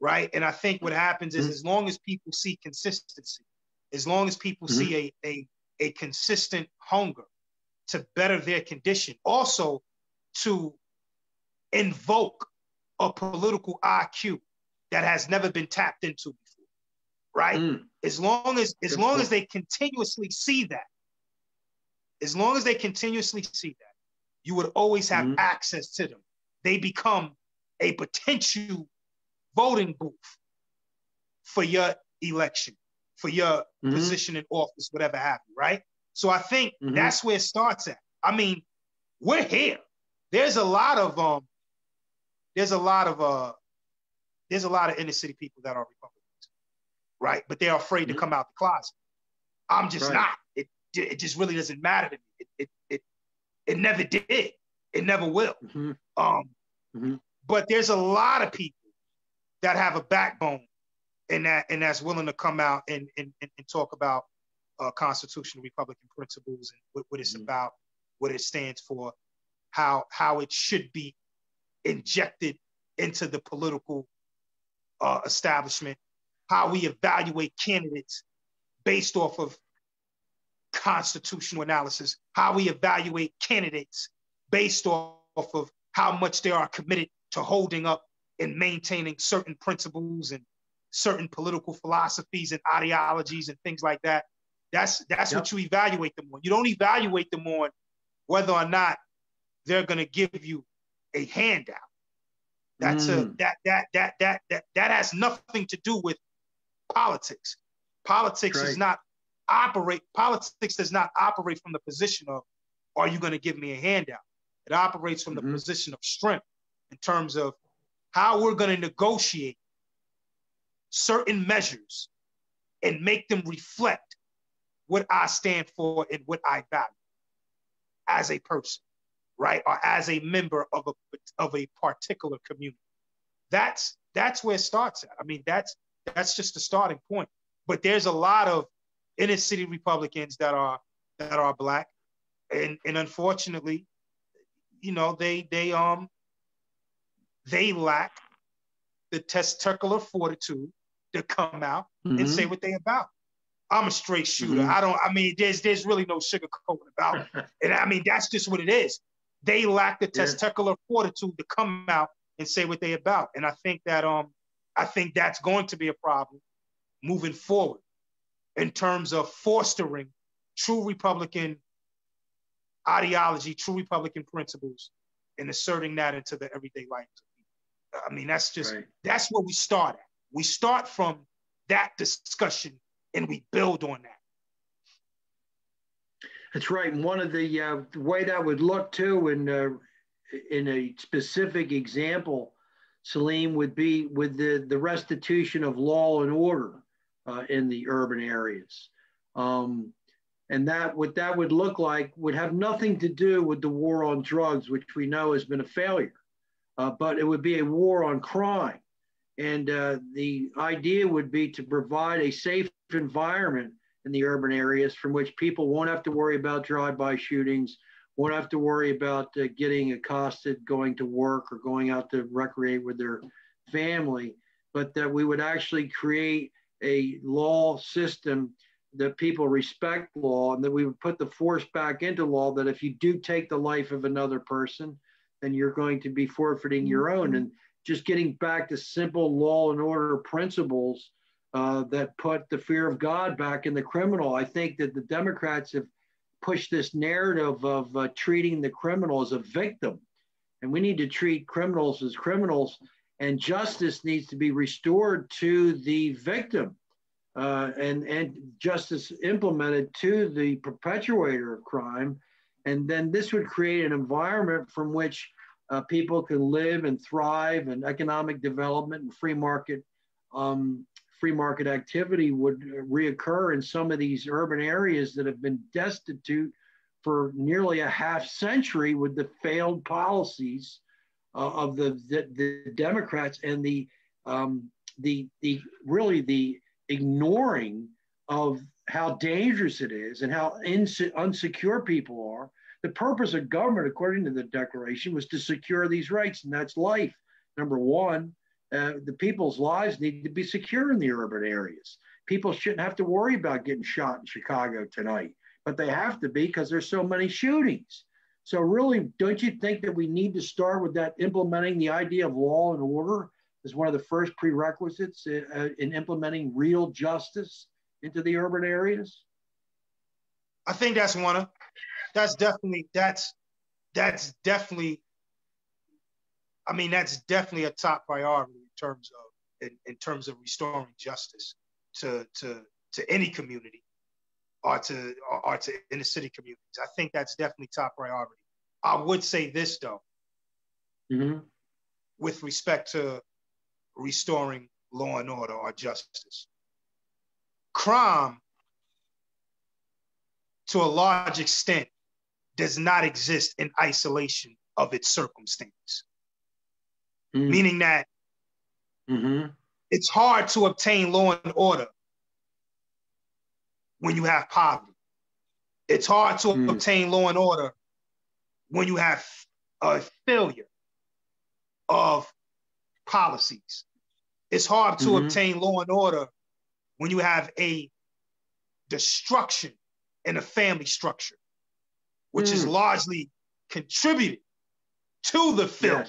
right? And I think what happens is, as long as people see consistency, as long as people see a consistent hunger to better their condition, also to invoke a political IQ that has never been tapped into before, right? As long as they continuously see that, you would always have access to them. They become a potential voting booth for your election, for your position in office, whatever have you, right? So I think that's where it starts at. I mean, we're here. There's a lot of inner city people that are Republicans, right? But they're afraid to come out the closet. I'm just not. It just really doesn't matter to me. It never did. It never will. But there's a lot of people that have a backbone and that's willing to come out and talk about constitutional Republican principles and what it's about, what it stands for, how it should be injected into the political establishment, how we evaluate candidates based off of constitutional analysis, how we evaluate candidates based off of how much they are committed to holding up and maintaining certain principles and certain political philosophies and ideologies and things like that. That's what you evaluate them on. You don't evaluate them on whether or not they're going to give you a handout. That has nothing to do with politics. Politics does not operate from the position of, are you going to give me a handout? It operates from the position of strength in terms of how we're going to negotiate certain measures and make them reflect what I stand for and what I value as a person, right? Or as a member of a particular community. That's where it starts at. I mean, that's just the starting point. But there's a lot of inner city Republicans that are Black, and unfortunately, you know, they lack the testicular fortitude to come out and say what they about. I'm a straight shooter. There's really no sugarcoating about it. And I mean, that's just what it is. They lack the testicular fortitude to come out and say what they about. And I think that's going to be a problem moving forward in terms of fostering true Republican ideology, true Republican principles, and asserting that into the everyday life of people. I mean, that's where we start at. We start from that discussion and we build on that. That's right. And one of the way that would look too in a specific example, Saleem, would be with the restitution of law and order in the urban areas. And what that would look like would have nothing to do with the war on drugs, which we know has been a failure, but it would be a war on crime. And the idea would be to provide a safe environment in the urban areas from which people won't have to worry about drive-by shootings, won't have to worry about getting accosted going to work or going out to recreate with their family, but that we would actually create a law system that people respect law, and that we would put the force back into law that if you do take the life of another person, then you're going to be forfeiting your own. And just getting back to simple law and order principles that put the fear of God back in the criminal. I think that the Democrats have pushed this narrative of treating the criminal as a victim. And we need to treat criminals as criminals, and justice needs to be restored to the victim and justice implemented to the perpetuator of crime. And then this would create an environment from which people can live and thrive, and economic development and free market activity would reoccur in some of these urban areas that have been destitute for nearly a half century with the failed policies of the Democrats and the ignoring of how dangerous it is and how unsecure people are. The purpose of government, according to the Declaration, was to secure these rights, and that's life. Number one, the people's lives need to be secure in the urban areas. People shouldn't have to worry about getting shot in Chicago tonight, but they have to be because there's so many shootings. So really, don't you think that we need to start with that, implementing the idea of law and order as one of the first prerequisites in implementing real justice into the urban areas? I think that's that's definitely a top priority in terms of restoring justice to any community. to inner city communities. I think that's definitely top priority. I would say this though, with respect to restoring law and order or justice. Crime, to a large extent, does not exist in isolation of its circumstance. Meaning that it's hard to obtain law and order when you have poverty. It's hard to obtain law and order when you have a failure of policies. It's hard to obtain law and order when you have a destruction in a family structure, which is largely contributed to the failure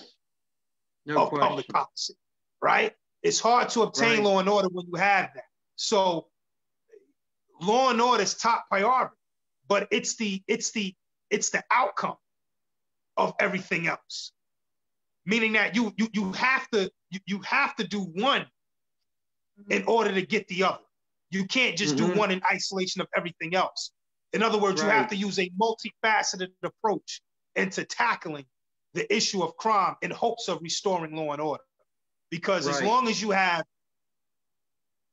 of public policy, right? It's hard to obtain law and order when you have that. So law and order is top priority, but it's the outcome of everything else. Meaning that you have to do one in order to get the other. You can't just do one in isolation of everything else. In other words, you have to use a multifaceted approach into tackling the issue of crime in hopes of restoring law and order. Because as long as you have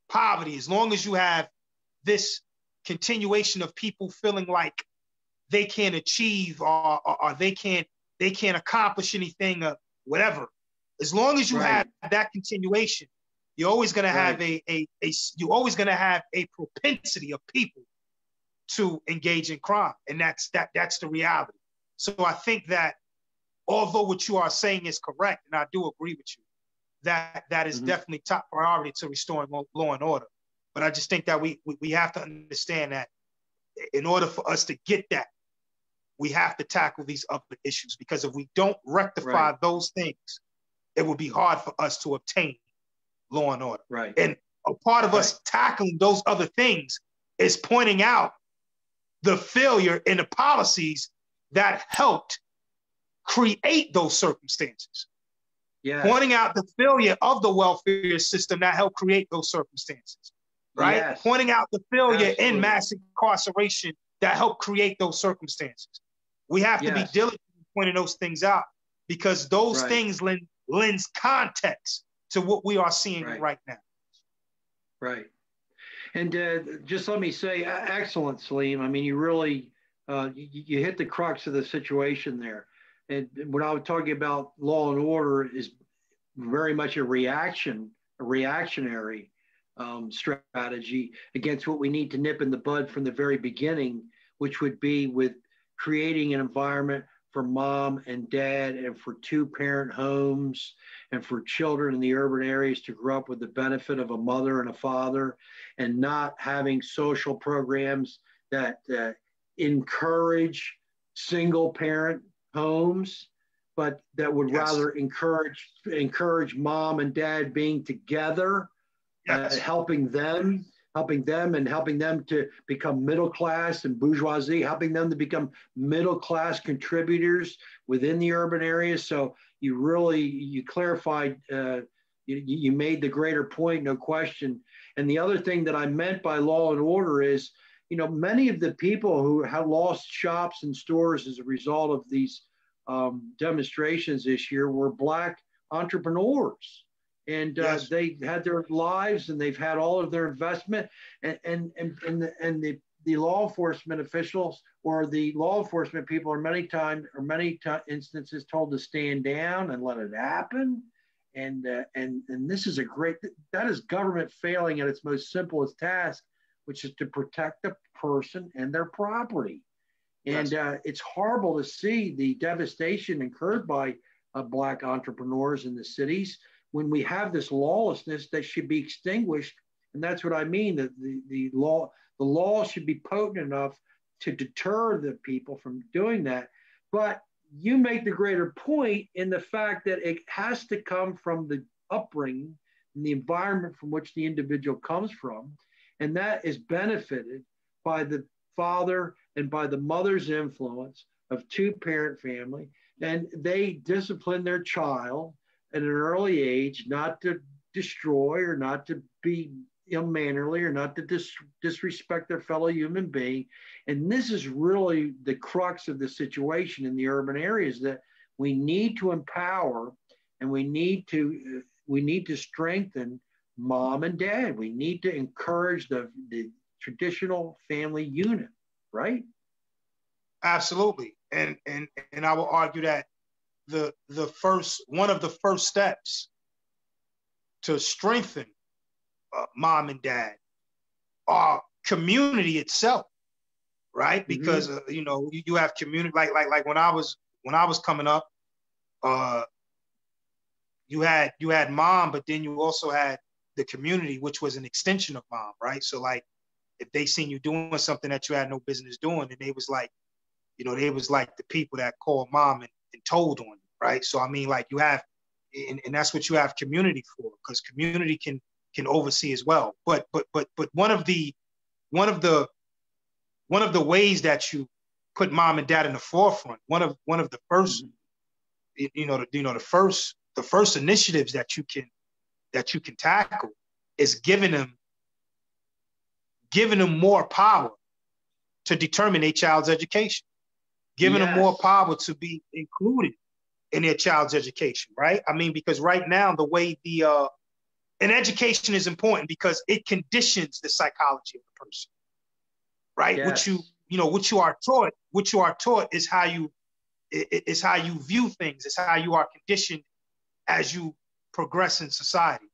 poverty, as long as you have this continuation of people feeling like they can't achieve or they can't accomplish anything or whatever, as long as you have that continuation, you're always going to have you're always going to have a propensity of people to engage in crime, and that's the reality. So I think that although what you are saying is correct, and I do agree with you, that is definitely top priority to restoring law and order. But I just think that we have to understand that in order for us to get that, we have to tackle these other issues, because if we don't rectify those things, it will be hard for us to obtain law and order. And a part of us tackling those other things is pointing out the failure in the policies that helped create those circumstances. Pointing out the failure of the welfare system that helped create those circumstances, right? Pointing out the failure in mass incarceration that helped create those circumstances. We have to be diligent in pointing those things out, because those things lends context to what we are seeing right now. And just let me say, excellent, Saleem. I mean, you really, you hit the crux of the situation there. And when I was talking about law and order is very much a reactionary strategy against what we need to nip in the bud from the very beginning, which would be with creating an environment for mom and dad and for two-parent homes and for children in the urban areas to grow up with the benefit of a mother and a father, and not having social programs that encourage single-parent homes, but that would rather encourage mom and dad being together, helping them to become middle class and bourgeoisie, helping them to become middle class contributors within the urban areas. So you clarified, you made the greater point, no question. And the other thing that I meant by law and order is, many of the people who have lost shops and stores as a result of these demonstrations this year were Black entrepreneurs. And they had their lives, and they've had all of their investment, and the law enforcement officials or the law enforcement people are many instances told to stand down and let it happen. And this is that is government failing at its most simplest task, which is to protect the person and their property. And it's horrible to see the devastation incurred by Black entrepreneurs in the cities when we have this lawlessness that should be extinguished. And that's what I mean, that the law should be potent enough to deter the people from doing that. But you make the greater point in the fact that it has to come from the upbringing and the environment from which the individual comes from. And that is benefited by the father and by the mother's influence of two-parent family. And they discipline their child at an early age not to destroy or not to be unmannerly or not to disrespect their fellow human being. And this is really the crux of the situation in the urban areas, that we need to empower and we need to strengthen mom and dad. We need to encourage the traditional family unit, right? Absolutely. And I will argue that one of the first steps to strengthen mom and dad are community itself, right? Because you know, you have community, like when I was coming up, you had mom, but then you also had the community, which was an extension of mom, right? So like if they seen you doing something that you had no business doing, then they was like, you know, they was like the people that called mom and told on you, right? So I mean, like you have, and that's what you have community for, because community can oversee as well. But one of the ways that you put mom and dad in the forefront, one of the first, the first initiatives that you can tackle is giving them more power to determine a child's education, giving them more power to be included in their child's education, right? I mean, because right now the way and education is important because it conditions the psychology of the person, right? Yes. What you are taught is how you view things. It's how you are conditioned as you progress in society.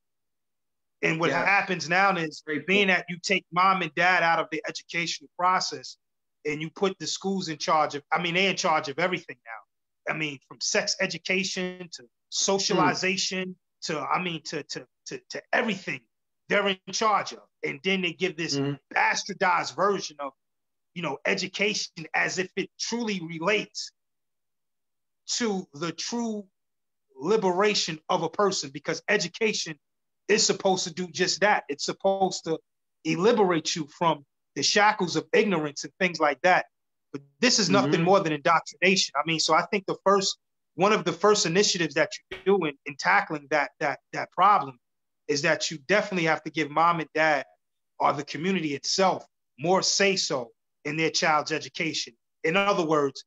And what happens now is, being that you take mom and dad out of the educational process and you put the schools in charge of, I mean, they're in charge of everything now. I mean, from sex education to socialization to everything they're in charge of. And then they give this bastardized version of, education as if it truly relates to the true liberation of a person, because education is supposed to do just that. It's supposed to liberate you from the shackles of ignorance and things like that. But this is nothing more than indoctrination. I mean, so I think one of the first initiatives that you do in tackling that problem is that you definitely have to give mom and dad, or the community itself, more say-so in their child's education. In other words,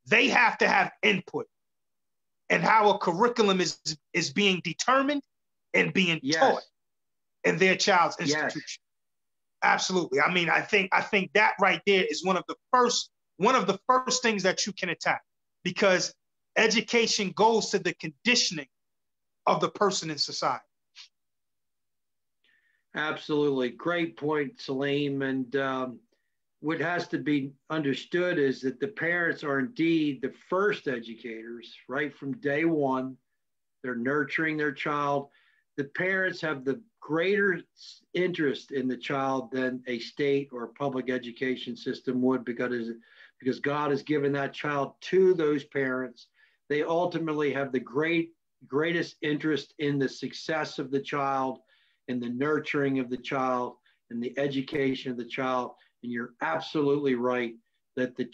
they have to have input in how a curriculum is being determined and being taught in their child's institution. Yes. Absolutely. I mean, I think that right there is one of the first things that you can attack, because education goes to the conditioning of the person in society. Absolutely. Great point, Saleem. And what has to be understood is that the parents are indeed the first educators, right? From day one, they're nurturing their child. The parents have the greater interest in the child than a state or public education system would, because God has given that child to those parents. They ultimately have the greatest interest in the success of the child, in the nurturing of the child, and the education of the child. And you're absolutely right that the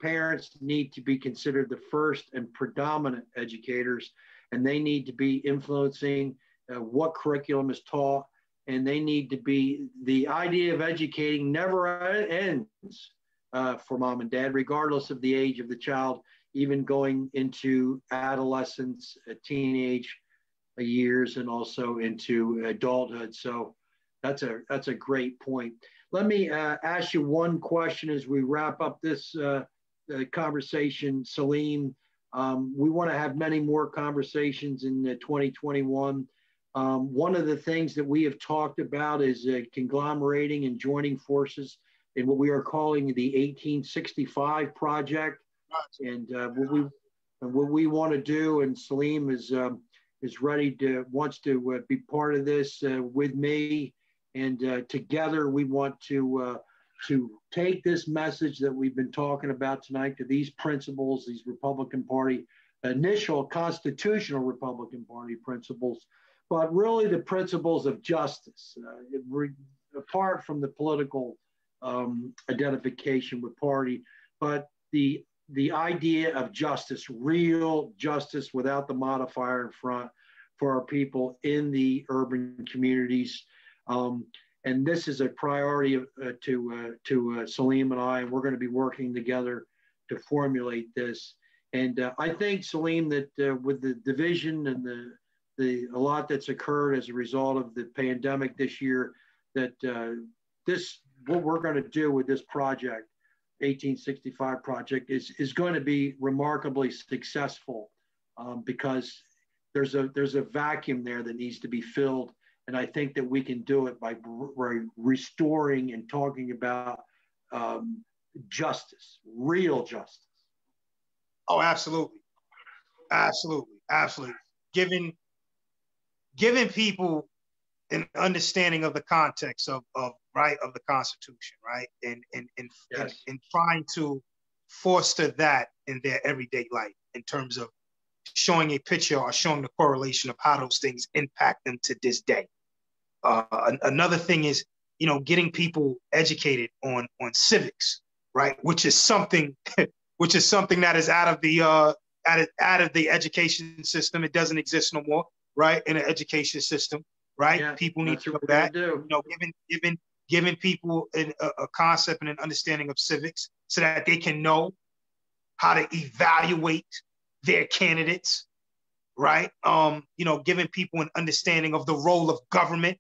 parents need to be considered the first and predominant educators, and they need to be influencing what curriculum is taught, and they need to be, the idea of educating never ends for mom and dad, regardless of the age of the child, even going into adolescence, teenage years, and also into adulthood. So that's a great point. Let me ask you one question as we wrap up this conversation, Saleem. We want to have many more conversations in 2021. One of the things that we have talked about is conglomerating and joining forces in what we are calling the 1865 Project. And what we want to do, and Saleem wants to be part of this with me. And together we want to take this message that we've been talking about tonight to these principles, these Republican Party, initial constitutional Republican Party principles, but really the principles of justice, apart from the political identification with party, but the idea of justice, real justice without the modifier in front, for our people in the urban communities. And this is a priority to Saleem and I, and we're going to be working together to formulate this. And I think, Saleem, that with the division and a lot that's occurred as a result of the pandemic this year, that what we're going to do with this project, 1865 project, is going to be remarkably successful, because there's a vacuum there that needs to be filled. And I think that we can do it by restoring and talking about justice, real justice. Oh, absolutely. Absolutely. Absolutely. Giving people an understanding of the context of the Constitution, right? And Yes. and trying to foster that in their everyday life in terms of showing a picture or showing the correlation of how those things impact them to this day. Another thing is, getting people educated on civics, right? Which is something that is out of the education system. It doesn't exist no more, right? In an education system, right? Yeah, people need to know that. Giving people a concept and an understanding of civics so that they can know how to evaluate their candidates, right? Giving people an understanding of the role of government,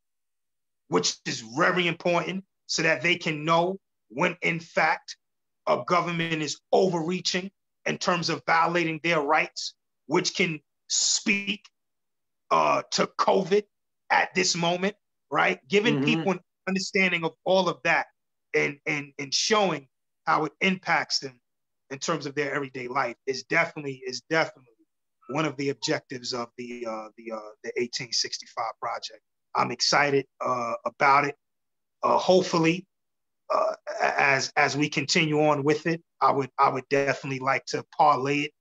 which is very important, so that they can know when, in fact, a government is overreaching in terms of violating their rights, which can speak to COVID at this moment, right? Giving people an understanding of all of that and showing how it impacts them in terms of their everyday life is definitely one of the objectives of the 1865 project. I'm excited about it. Hopefully, as we continue on with it, I would definitely like to parlay it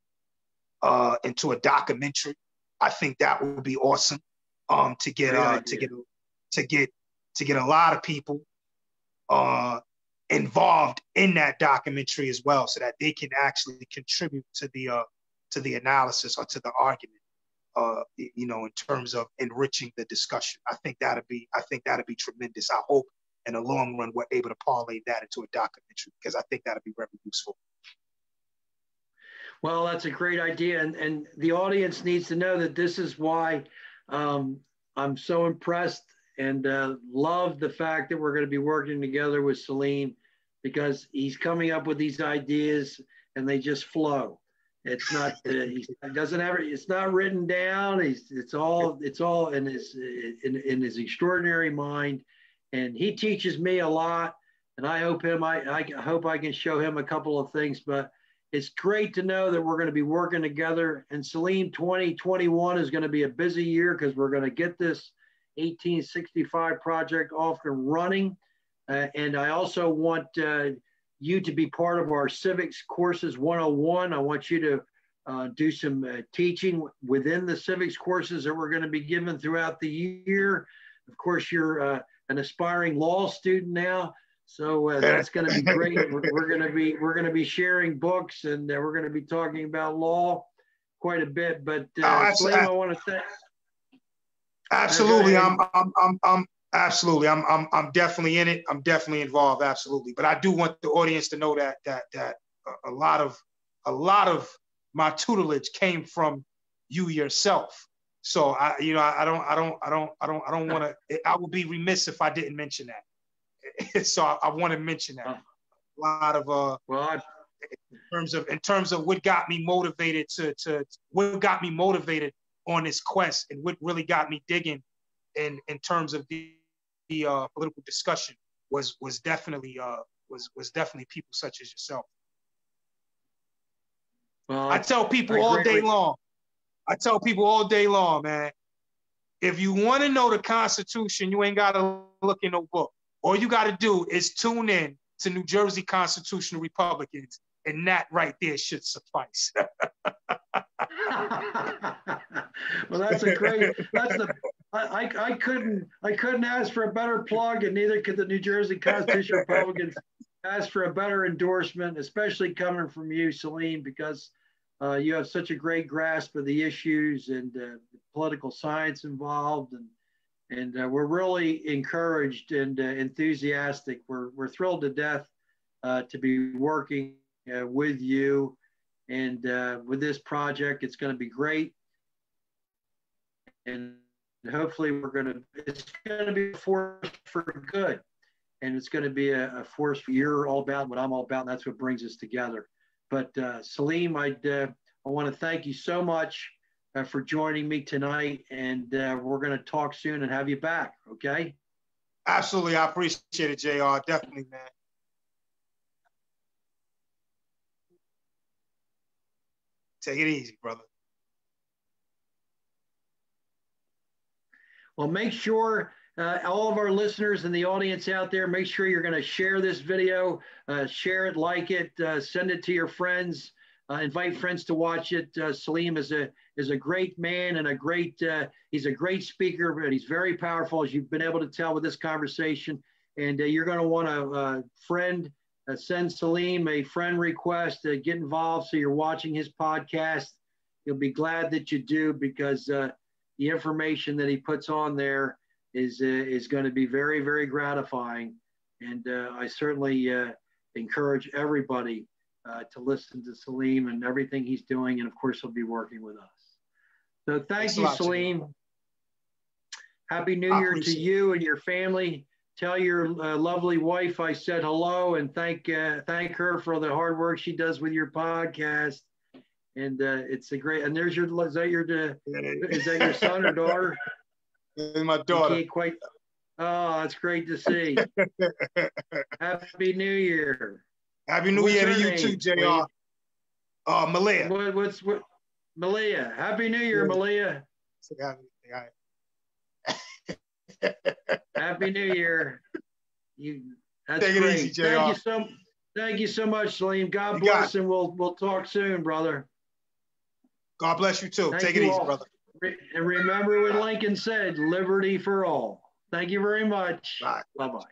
into a documentary. I think that would be awesome. To get a lot of people involved in that documentary as well, so that they can actually contribute to the analysis or to the argument. In terms of enriching the discussion. I think that'd be tremendous. I hope in the long run we're able to parlay that into a documentary, because I think that'd be very useful. Well, that's a great idea, and the audience needs to know that this is why I'm so impressed and love the fact that we're going to be working together with Saleem, because he's coming up with these ideas and they just flow. It's not. He doesn't have. It's not written down. It's all in his extraordinary mind, and he teaches me a lot. And I hope I can show him a couple of things. But it's great to know that we're going to be working together. And Saleem, 2021 is going to be a busy year, because we're going to get this 1865 project off and running. And I also want you to be part of our civics courses 101. I want you to do some teaching within the civics courses that we're going to be given throughout the year. Of course, you're an aspiring law student now, so that's going to be great. We're going to be sharing books, and we're going to be talking about law quite a bit. But Saleem, I want to say absolutely. Absolutely. I'm definitely in it. I'm definitely involved. Absolutely. But I do want the audience to know that a lot of my tutelage came from you yourself. So I don't want to. I would be remiss if I didn't mention that. So I want to mention that. A lot of in terms of what got me motivated what got me motivated on this quest, and what really got me digging in terms of the political discussion was definitely people such as yourself. Well, I tell people all day long, man, if you want to know the Constitution, you ain't got to look in no book. All you got to do is tune in to New Jersey Constitutional Republicans, and that right there should suffice. Well, that's a great. I couldn't ask for a better plug, and neither could the New Jersey Constitutional Republicans ask for a better endorsement, especially coming from you, Saleem, because You have such a great grasp of the issues and the political science involved, and we're really encouraged and enthusiastic. We're thrilled to death to be working with you and with this project. It's going to be great, and hopefully it's going to be a force for good, and it's going to be a force for you're all about, what I'm all about, and that's what brings us together. But Saleem, I want to thank you so much for joining me tonight, and we're going to talk soon and have you back, okay? Absolutely. I appreciate it, JR. Definitely, man. Take it easy, brother. Well, make sure all of our listeners and the audience out there, make sure you're going to share this video, share it, like it, send it to your friends, invite friends to watch it. Saleem is a great man and he's a great speaker, but he's very powerful, as you've been able to tell with this conversation. And you're going to want to send Saleem a friend request to get involved, so you're watching his podcast. You'll be glad that you do, because the information that he puts on there is going to be very, very gratifying. And I certainly encourage everybody to listen to Saleem and everything he's doing. And of course, he'll be working with us. So thank you, Saleem. Happy New Year to you and your family. Tell your lovely wife I said hello, and thank her for the hard work she does with your podcast. And it's a great. And there's is that your son or daughter? My daughter. You can't quite. Oh, that's great to see. Happy New Year. Happy New Year to you too, JR. Malia. What? Malia. Happy New Year, Malia. Happy New Year. That's Take it great. easy, JR. Thank you so much, Saleem. God bless, and we'll talk soon, brother. God bless you too. Take it easy, brother. And remember what Lincoln said: liberty for all. Thank you very much. Bye. Bye-bye.